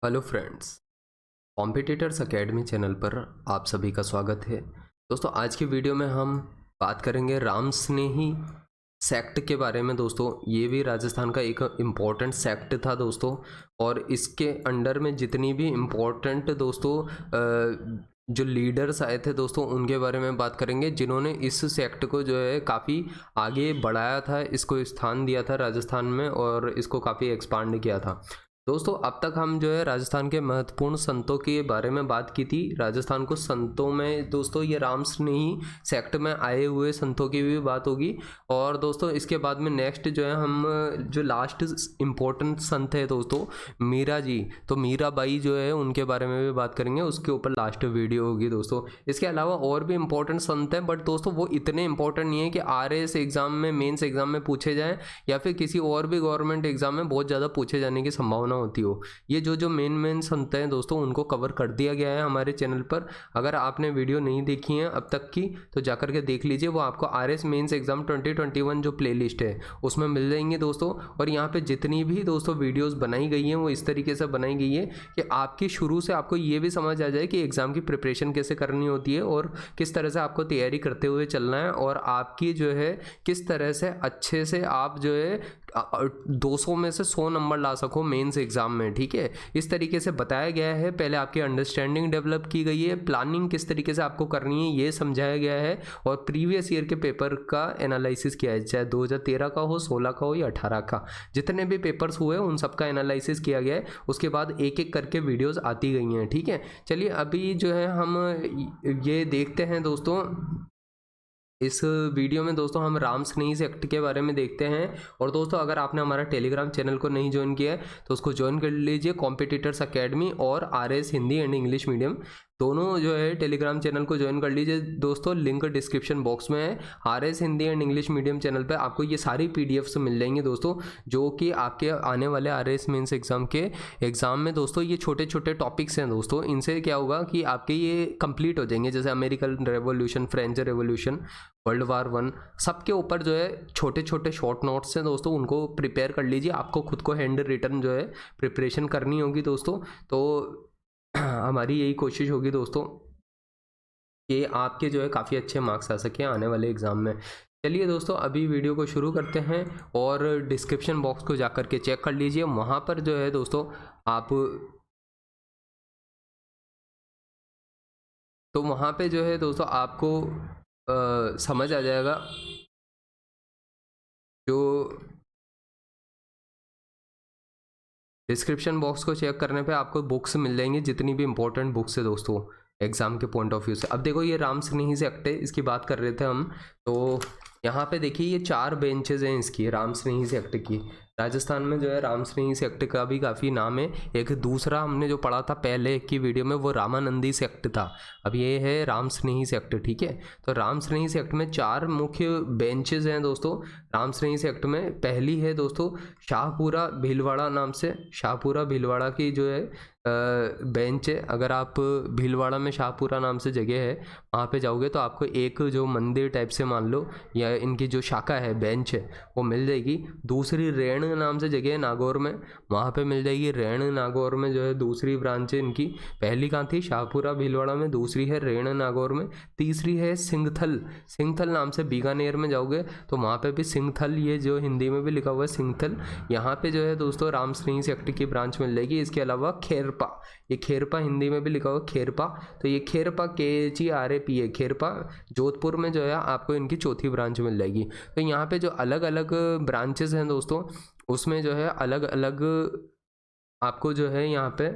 Hello friends, competitors academy channel पर आप सभी का स्वागत है। दोस्तों, आज की वीडियो में हम बात करेंगे राम स्नेही सेक्ट के बारे में। दोस्तों, ये भी राजस्थान का एक इम्पॉर्टेंट सेक्ट था दोस्तों, और इसके अंडर में जितनी भी इम्पोर्टेंट दोस्तों जो लीडर्स आए थे दोस्तों, उनके बारे में बात करेंगे, जिन्होंने इस सेक्ट को जो है काफ़ी आगे बढ़ाया था, इसको स्थान दिया था राजस्थान में और इसको काफ़ी एक्सपांड किया था। दोस्तों, अब तक हम जो है राजस्थान के महत्वपूर्ण संतों के बारे में बात की थी। राजस्थान को संतों में दोस्तों ये राम स्नेही सेक्ट में आए हुए संतों की भी बात होगी। और दोस्तों, इसके बाद में नेक्स्ट जो है हम जो लास्ट इम्पोर्टेंट संत है दोस्तों मीरा जी, तो मीराबाई जो है उनके बारे में भी बात करेंगे, उसके ऊपर लास्ट वीडियो होगी दोस्तों। इसके अलावा और भी इम्पोर्टेंट संत हैं, बट दोस्तों वो इतने इंपॉर्टेंट नहीं है कि RAS एग्जाम में, मेंस एग्जाम में पूछे जाएँ या फिर किसी और भी गवर्नमेंट एग्जाम में बहुत ज़्यादा पूछे जाने की संभावना होती हो। ये जो मेन संत हैं दोस्तों, उनको कवर कर दिया गया है हमारे चैनल पर। अगर आपने वीडियो नहीं देखी है अब तक की तो जाकर के देख लीजिए, वो आपको RAS मेंस एग्जाम 2021 जो प्लेलिस्ट है उसमें मिल जाएंगे दोस्तों। और यहाँ पे जितनी भी दोस्तों वीडियोस बनाई गई हैं वो इस तरीके से बनाई गई है कि आपकी शुरू से आपको ये भी समझ आ जाए कि एग्जाम की प्रिपरेशन कैसे करनी होती है और किस तरह से आपको तैयारी करते हुए चलना है, और आपकी जो है किस तरह से अच्छे से आप जो है 200 में से 100 नंबर ला सको मेंस एग्जाम में। ठीक है, इस तरीके से बताया गया है। पहले आपकी अंडरस्टैंडिंग डेवलप की गई है, प्लानिंग किस तरीके से आपको करनी है ये समझाया गया है, और प्रीवियस ईयर के पेपर का एनालिसिस किया है, चाहे 2013 का हो, 16 का हो या 18 का, जितने भी पेपर्स हुए उन सब का एनालिसिस किया गया है। उसके बाद एक एक करके वीडियोस आती गई हैं। ठीक है, चलिए अभी जो है हम ये देखते हैं दोस्तों। इस वीडियो में दोस्तों हम राम स्नेही सेक्ट के बारे में देखते हैं। और दोस्तों, अगर आपने हमारा टेलीग्राम चैनल को नहीं ज्वाइन किया है तो उसको ज्वाइन कर लीजिए, कॉम्पिटिटर्स एकेडमी और RAS Hindi and English medium दोनों जो है टेलीग्राम चैनल को ज्वाइन कर लीजिए दोस्तों। लिंक डिस्क्रिप्शन बॉक्स में है। RAS Hindi and English medium channel पे आपको ये सारी PDFs मिल जाएंगी दोस्तों, जो कि आपके आने वाले RAS मेंस एग्जाम के एग्जाम में दोस्तों ये छोटे छोटे टॉपिक्स हैं दोस्तों। इनसे क्या होगा कि आपके ये कंप्लीट हो जाएंगे, जैसे American revolution, French revolution, world war 1, सबके ऊपर जो है छोटे छोटे शॉर्ट नोट्स हैं दोस्तों, उनको प्रिपेयर कर लीजिए। आपको खुद को हैंड रिटन जो है प्रिपरेशन करनी होगी दोस्तों। तो हमारी यही कोशिश होगी दोस्तों कि आपके जो है काफ़ी अच्छे मार्क्स आ सके आने वाले एग्ज़ाम में। चलिए दोस्तों, अभी वीडियो को शुरू करते हैं और डिस्क्रिप्शन बॉक्स को जाकर के चेक कर लीजिए। वहाँ पर जो है दोस्तों आप, तो वहाँ पे जो है दोस्तों आपको समझ आ जाएगा। जो डिस्क्रिप्शन बॉक्स को चेक करने पे आपको बुक्स मिल जाएंगी, जितनी भी इंपॉर्टेंट बुक्स है दोस्तों एग्जाम के पॉइंट ऑफ व्यू से। अब देखो, ये राम स्नेही सेक्ट है, इसकी बात कर रहे थे हम। तो यहाँ पे देखिए ये 4 बेंचेज हैं इसकी, राम स्नेही सेक्ट की। राजस्थान में जो है राम स्नेही सेक्ट का भी काफ़ी नाम है। एक दूसरा हमने जो पढ़ा था पहले की वीडियो में वो रामानंदी सेक्ट था, अब ये है राम स्नेही सेक्ट। ठीक है, तो राम स्नेही सेक्ट में 4 मुख्य बेंचेज हैं दोस्तों। राम स्नेही सेक्ट में पहली है दोस्तों शाहपुरा भीलवाड़ा नाम से, शाहपुरा भीलवाड़ा की जो है बेंच है। अगर आप भीलवाड़ा में शाहपुरा नाम से जगह है वहाँ पे जाओगे तो आपको एक जो मंदिर टाइप से मान लो, या इनकी जो शाखा है, बेंच है, वो मिल जाएगी। दूसरी रेण नाम से जगह है नागौर में, वहाँ पे मिल जाएगी। रेण नागौर में जो है दूसरी ब्रांच है इनकी। पहली कहाँ थी? शाहपुरा भीलवाड़ा में। दूसरी है रेण नागौर में। तीसरी है सिंगथल, सिंगथल नाम से बीकानेर में जाओगे तो वहाँ पे भी सिंगथल, ये जो हिंदी में भी लिखा हुआ है सिंगथल, यहाँ पे जो है दोस्तों राम स्नेही सेक्ट की ब्रांच मिल जाएगी। इसके अलावा खेरपा, ये खेरपा हिंदी में भी लिखा हुआ खेरपा, तो ये खेरपा KHERAP है, खेरपा जोधपुर में जो है आपको इनकी चौथी ब्रांच मिल जाएगी। तो यहाँ पे जो अलग अलग ब्रांचेस हैं दोस्तों, उसमें जो है अलग अलग आपको जो है यहाँ पे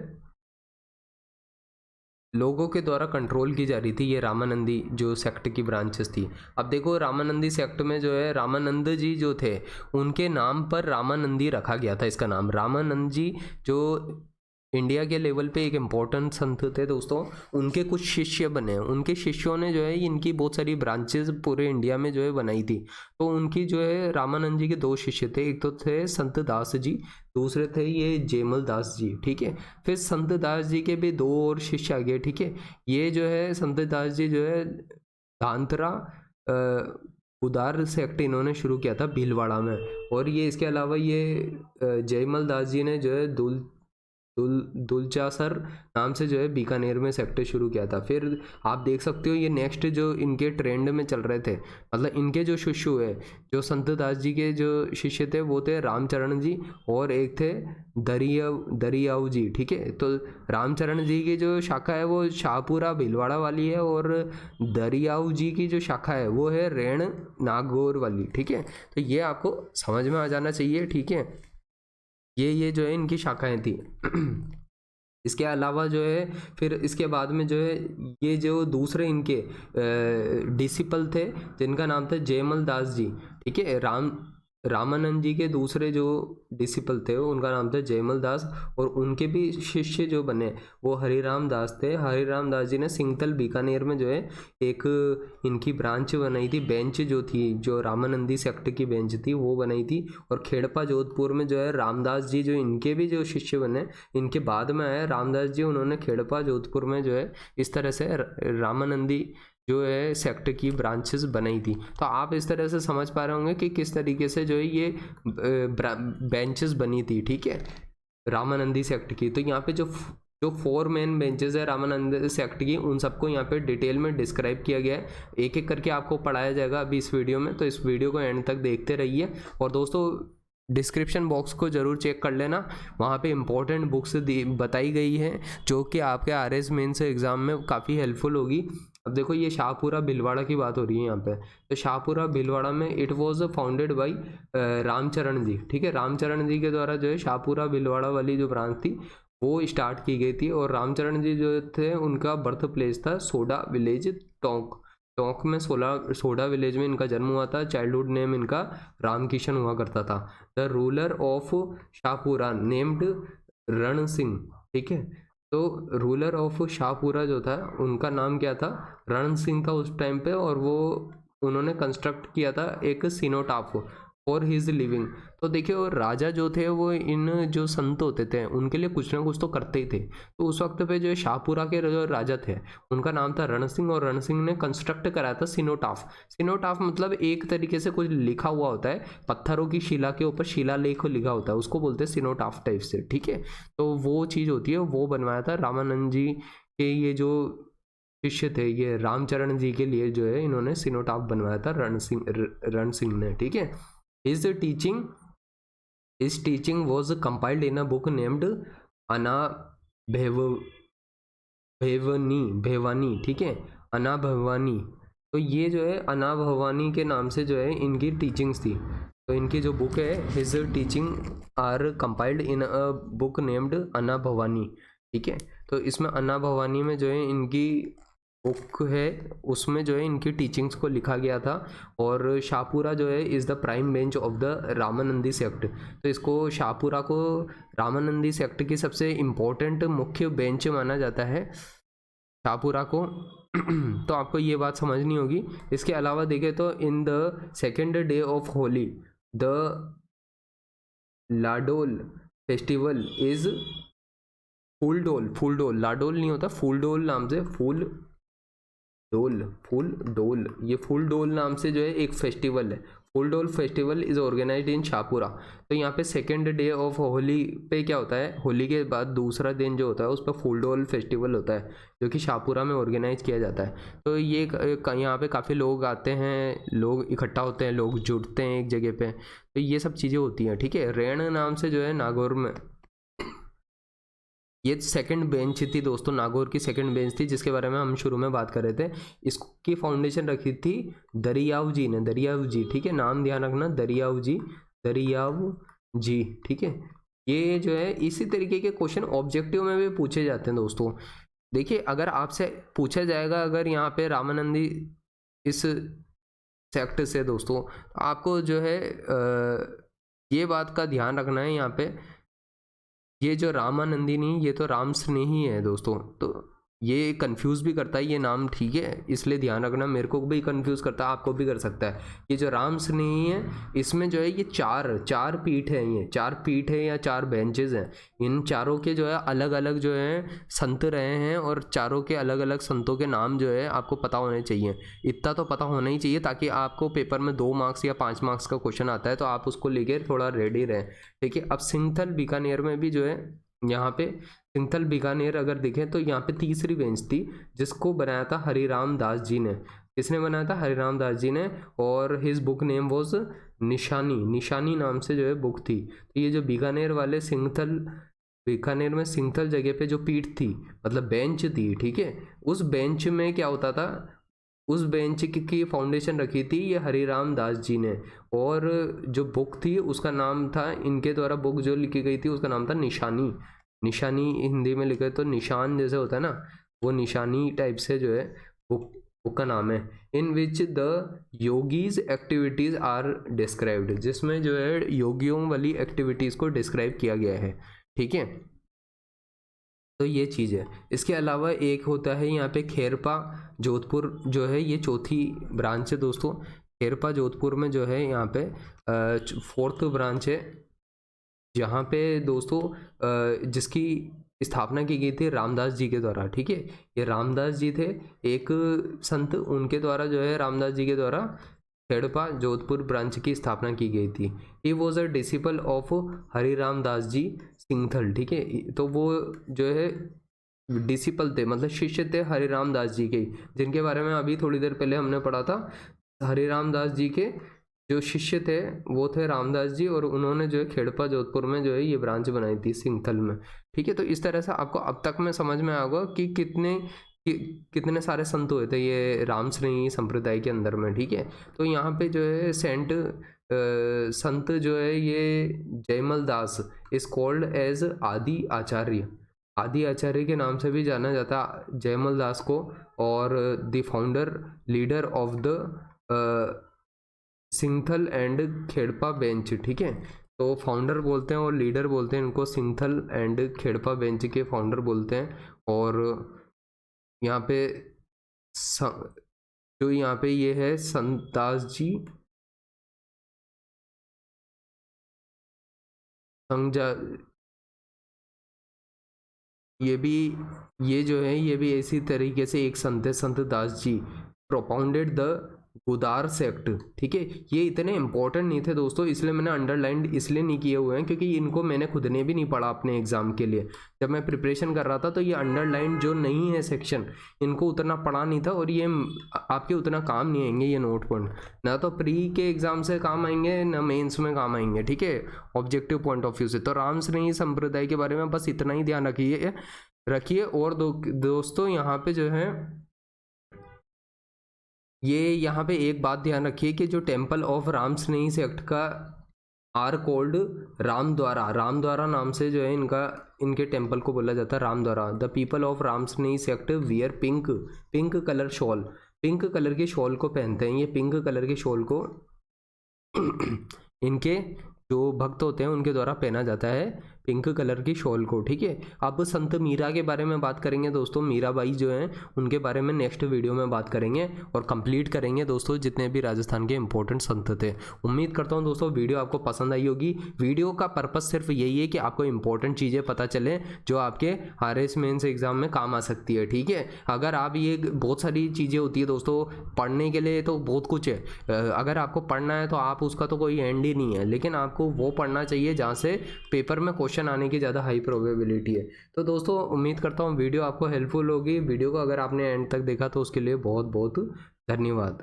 लोगों के द्वारा कंट्रोल की जा रही थी ये रामानंदी जो सेक्ट की ब्रांचेस थी। अब देखो, रामानंदी सेक्ट में जो है रामानंद जी जो थे उनके नाम पर रामानंदी रखा गया था। इसका नाम रामानंद जी जो इंडिया के लेवल पे एक इम्पोर्टेंट संत थे दोस्तों, उनके कुछ शिष्य बने। उनके शिष्यों ने जो है इनकी बहुत सारी ब्रांचेस पूरे इंडिया में जो है बनाई थी। तो उनकी जो है रामानंद जी के 2 शिष्य थे, एक तो थे संत दास जी, दूसरे थे ये जेमल दास जी। ठीक है, फिर संत दास जी के भी 2 और शिष्य आ गए। ठीक है, ये जो है संत दास जी जो है धांतरा उदार सेक्ट इन्होंने शुरू किया था भीलवाड़ा में। और ये इसके अलावा ये जयमल दास जी ने जो है दुलचासर नाम से जो है बीकानेर में सेक्टर शुरू किया था। फिर आप देख सकते हो ये नेक्स्ट जो इनके ट्रेंड में चल रहे थे, मतलब इनके जो शिष्य हुए, जो संत दास जी के जो शिष्य थे वो थे रामचरण जी और एक थे दरियाऊ जी। ठीक है, तो रामचरण जी की जो शाखा है वो शाहपुरा भीलवाड़ा वाली है और दरियाऊ जी की जो शाखा है वो है रेण नागौर वाली। ठीक है, तो ये आपको समझ में आ जाना चाहिए। ठीक है, ये जो है इनकी शाखाएं थी। इसके अलावा जो है फिर इसके बाद में जो है ये जो दूसरे इनके डिसिपल थे जिनका नाम था जयमल दास जी। ठीक है, रामानंद जी के दूसरे जो डिसिपल थे उनका नाम था जयमल दास और उनके भी शिष्य जो बने वो हरिराम दास थे। हरिराम दास जी ने सिंगतल बीकानेर में जो है एक इनकी ब्रांच बनाई थी, बेंच जो थी, जो रामानंदी सेक्ट की बेंच थी वो बनाई थी। और खेड़पा जोधपुर में जो है रामदास जी जो इनके भी जो शिष्य बने, इनके बाद में आए रामदास जी, उन्होंने खेड़पा जोधपुर में जो है इस तरह से रामानंदी जो है सेक्ट की ब्रांचेस बनाई थी। तो आप इस तरह से समझ पा रहे होंगे कि किस तरीके से जो है ये बेंचेस बनी थी। ठीक है, रामानंदी सेक्ट की। तो यहाँ पे जो 4 मेन बेंचेस है रामानंद सेक्ट की, उन सबको यहाँ पे डिटेल में डिस्क्राइब किया गया है, एक एक करके आपको पढ़ाया जाएगा अभी इस वीडियो में। तो इस वीडियो को एंड तक देखते रहिए। और दोस्तों डिस्क्रिप्शन बॉक्स को ज़रूर चेक कर लेना, वहाँ पे इंपॉर्टेंट बुक्स बताई गई हैं जो कि आपके RS मेंस एग्ज़ाम में काफ़ी हेल्पफुल होगी। अब देखो ये शाहपुरा भीलवाड़ा की बात हो रही है यहाँ पे, तो शाहपुरा भीलवाड़ा में it was founded by Ramcharan ji. ठीक है, रामचरण जी के द्वारा जो है शाहपुरा भीलवाड़ा वाली जो ब्रांच थी वो स्टार्ट की गई थी। और रामचरण जी जो थे उनका बर्थ प्लेस था सोडा विलेज, टोंक में सोडा विलेज में इनका जन्म हुआ था। चाइल्डहुड नेम इनका रामकिशन हुआ करता था। The ruler of Shahpura named रण सिंह। ठीक है, तो रूलर ऑफ शाहपुरा जो था उनका नाम क्या था, रण सिंह था उस टाइम पे। और वो उन्होंने कंस्ट्रक्ट किया था एक सिनोटाफ फॉर हिज लिविंग। तो देखिए और राजा जो थे वो इन जो संत होते थे उनके लिए कुछ ना कुछ तो करते ही थे। तो उस वक्त पे जो शाहपुरा के जो राजा थे उनका नाम था रण सिंह, और रण सिंह ने कंस्ट्रक्ट कराया था सिनोटाफ। सिनोटाफ मतलब एक तरीके से कुछ लिखा हुआ होता है, पत्थरों की शिला के ऊपर शिलालेख लिखा होता है, उसको बोलते हैं सिनोटाफ टाइप से। ठीक है, तो वो चीज़ होती है, वो बनवाया था रामानंद जी के ये जो शिष्य थे, ये रामचरण जी के लिए जो है इन्होंने सिनोटाफ बनवाया था रण सिंह ने। ठीक है, his teaching was compiled in a book named अना भेवानी। ठीक है, अना भवानी। तो ये जो है अना भवानी के नाम से जो है इनकी टीचिंग्स थी। तो इनकी जो बुक है his teaching are compiled in a book named अना भवानी। ठीक है, तो इसमें अना भवानी में जो है इनकी बुक है, उसमें जो है इनकी टीचिंग्स को लिखा गया था। और शाहपुरा जो है is the prime bench of the Ramanandi sect. तो इसको शाहपुरा को रामानंदी सेक्ट की सबसे इम्पोर्टेंट मुख्य बेंच माना जाता है शाहपुरा को। तो आपको ये बात समझनी होगी। इसके अलावा देखें तो in the second day of Holi the Ladol festival is Phool Dol Ladol नहीं होता, फूल डोल नाम से, फूल डोल ये फूल डोल नाम से जो है एक फेस्टिवल है। फूल डोल फेस्टिवल इज ऑर्गेनाइज्ड इन शाहपुरा। तो यहाँ पे सेकेंड डे ऑफ होली पे क्या होता है, होली के बाद दूसरा दिन जो होता है उस पर फूल डोल फेस्टिवल होता है जो कि शाहपुरा में ऑर्गेनाइज किया जाता है। तो ये यहाँ पे काफ़ी लोग आते हैं, लोग इकट्ठा होते हैं, लोग जुड़ते हैं एक जगह पे, तो ये सब चीज़ें होती हैं। ठीक है, रेण नाम से जो है नागौर में ये सेकंड बेंच थी दोस्तों, नागौर की सेकंड बेंच थी जिसके बारे में हम शुरू में बात कर रहे थे। इसकी फाउंडेशन रखी थी दरियाव जी ने, दरियाव जी। ठीक है, नाम ध्यान रखना, दरियाव जी। ठीक है, ये जो है इसी तरीके के क्वेश्चन ऑब्जेक्टिव में भी पूछे जाते हैं दोस्तों। देखिए अगर आपसे पूछा जाएगा अगर यहाँ पे रामानंदी इस सेक्ट से दोस्तों, आपको जो है ये बात का ध्यान रखना है, यहाँ पे ये जो रामानंदी नहीं, ये तो राम स्नेही है दोस्तों। तो ये कंफ्यूज भी करता है ये नाम, ठीक है, इसलिए ध्यान रखना, मेरे को भी कंफ्यूज करता है, आपको भी कर सकता है। ये जो राम स्नेही है इसमें जो है ये चार पीठ है, ये 4 पीठ है या 4 बेंचेस हैं। इन चारों के जो है अलग अलग जो है संत रहे हैं, और चारों के अलग अलग संतों के नाम जो है आपको पता होने चाहिए। इतना तो पता होना ही चाहिए ताकि आपको पेपर में 2 मार्क्स या 5 मार्क्स का क्वेश्चन आता है तो आप उसको लेकर थोड़ा रेडी रहें। ठीक है, अब सिंगथल बीकानेर में भी जो है यहाँ पे सिंथल बीकानेर अगर देखें तो यहाँ पे तीसरी बेंच थी जिसको बनाया था हरिराम दास जी ने। किसने बनाया था? हरिराम दास जी ने। और हिज बुक नेम वॉज निशानी, निशानी नाम से जो है बुक थी। तो ये जो बीकानेर वाले सिंथल, बीकानेर में सिंथल जगह पे जो पीठ थी मतलब बेंच थी, ठीक है, उस बेंच में क्या होता था, उस बेंच की फाउंडेशन रखी थी ये हरिराम दास जी ने। और जो बुक थी उसका नाम था, इनके द्वारा बुक जो लिखी गई थी उसका नाम था निशानी। निशानी हिंदी में लिखे तो निशान जैसे होता है ना, वो निशानी टाइप से जो है बुक बुक का नाम है। In which the yogis activities are described, जिसमें जो है योगियों वाली एक्टिविटीज को डिस्क्राइब किया गया है, ठीक है। तो ये चीज़ है। इसके अलावा एक होता है यहाँ पे खेरपा जोधपुर जो है, ये चौथी ब्रांच है दोस्तों। खेरपा जोधपुर में जो है यहाँ पे 4th ब्रांच है, जहाँ पे दोस्तों जिसकी स्थापना की गई थी रामदास जी के द्वारा, ठीक है। ये रामदास जी थे एक संत, उनके द्वारा जो है रामदास जी के द्वारा खेड़पा जोधपुर ब्रांच की स्थापना की गई थी। He was a disciple of Hariram Das ji Sinthal, ठीक है। तो वो जो है डिसिपल थे, मतलब शिष्य थे हरिराम दास जी के, जिनके बारे में अभी थोड़ी देर पहले हमने पढ़ा था। हरिराम दास जी के जो शिष्य थे वो थे रामदास जी, और उन्होंने जो है खेड़पा जोधपुर में जो है ये ब्रांच बनाई थी सिंथल में, ठीक है। तो इस तरह से आपको अब तक में समझ में आएगा कि कितने सारे संत हुए थे ये रामस्नेही संप्रदाय के अंदर में, ठीक है। तो यहाँ पे जो है सेंट संत जो है ये जयमल दास इज कॉल्ड एज आदि आचार्य, आदि आचार्य के नाम से भी जाना जाता जयमल दास को। और the founder leader of the Sinthal and Khedapa bench, ठीक है। तो फाउंडर बोलते हैं और लीडर बोलते हैं इनको, सिंथल एंड खेड़पा बेंच के फाउंडर बोलते हैं। और यहाँ पे जो यहाँ पे ये है संतदास जी संजा, ये भी, ये जो है ये भी इसी तरीके से एक संत है, Sant Das ji propounded the गुदार sect, ठीक है। ये इतने इंपॉर्टेंट नहीं थे दोस्तों, इसलिए मैंने अंडरलाइन इसलिए नहीं किए हुए हैं क्योंकि इनको मैंने खुद ने भी नहीं पढ़ा अपने एग्जाम के लिए। जब मैं प्रिपरेशन कर रहा था तो ये अंडरलाइन जो नहीं है सेक्शन, इनको उतना पढ़ा नहीं था, और ये आपके उतना काम नहीं आएंगे ये नोट पॉइंट, ना तो प्री के एग्जाम से काम आएंगे ना मेंस में काम आएंगे, ठीक है, ऑब्जेक्टिव पॉइंट ऑफ व्यू से। तो रामस्नेही संप्रदाय के बारे में बस इतना ही ध्यान रखिए। और दोस्तों यहाँ पे जो है ये यहाँ पे एक बात ध्यान रखिए कि जो टेम्पल ऑफ रामस्नेही सेक्ट का आर कोल्ड रामद्वारा, रामद्वारा नाम से जो है इनके टेम्पल को बोला जाता है Ramdwara. The people of Ramsnehi sect wear pink colour shawl, pink colour के शॉल को पहनते हैं। ये पिंक कलर के शॉल को इनके जो भक्त होते हैं उनके द्वारा पहना जाता है, पिंक कलर की शॉल को, ठीक है। अब संत मीरा के बारे में बात करेंगे दोस्तों, मीराबाई जो हैं उनके बारे में नेक्स्ट वीडियो में बात करेंगे और कंप्लीट करेंगे दोस्तों जितने भी राजस्थान के इंपॉर्टेंट संत थे। उम्मीद करता हूं दोस्तों वीडियो आपको पसंद आई होगी। वीडियो का पर्पस सिर्फ यही है कि आपको इंपॉर्टेंट चीज़ें पता चले जो आपके RS मेंस एग्जाम में काम आ सकती है, ठीक है। अगर आप ये बहुत सारी चीज़ें होती है दोस्तों पढ़ने के लिए, तो बहुत कुछ है, अगर आपको पढ़ना है तो आप उसका तो कोई एंड ही नहीं है, लेकिन आपको वो पढ़ना चाहिए जहाँ से पेपर में क्वेश्चन आने की ज़्यादा हाई प्रोबेबिलिटी है। तो दोस्तों उम्मीद करता हूँ वीडियो आपको हेल्पफुल होगी। वीडियो को अगर आपने एंड तक देखा तो उसके लिए बहुत बहुत धन्यवाद।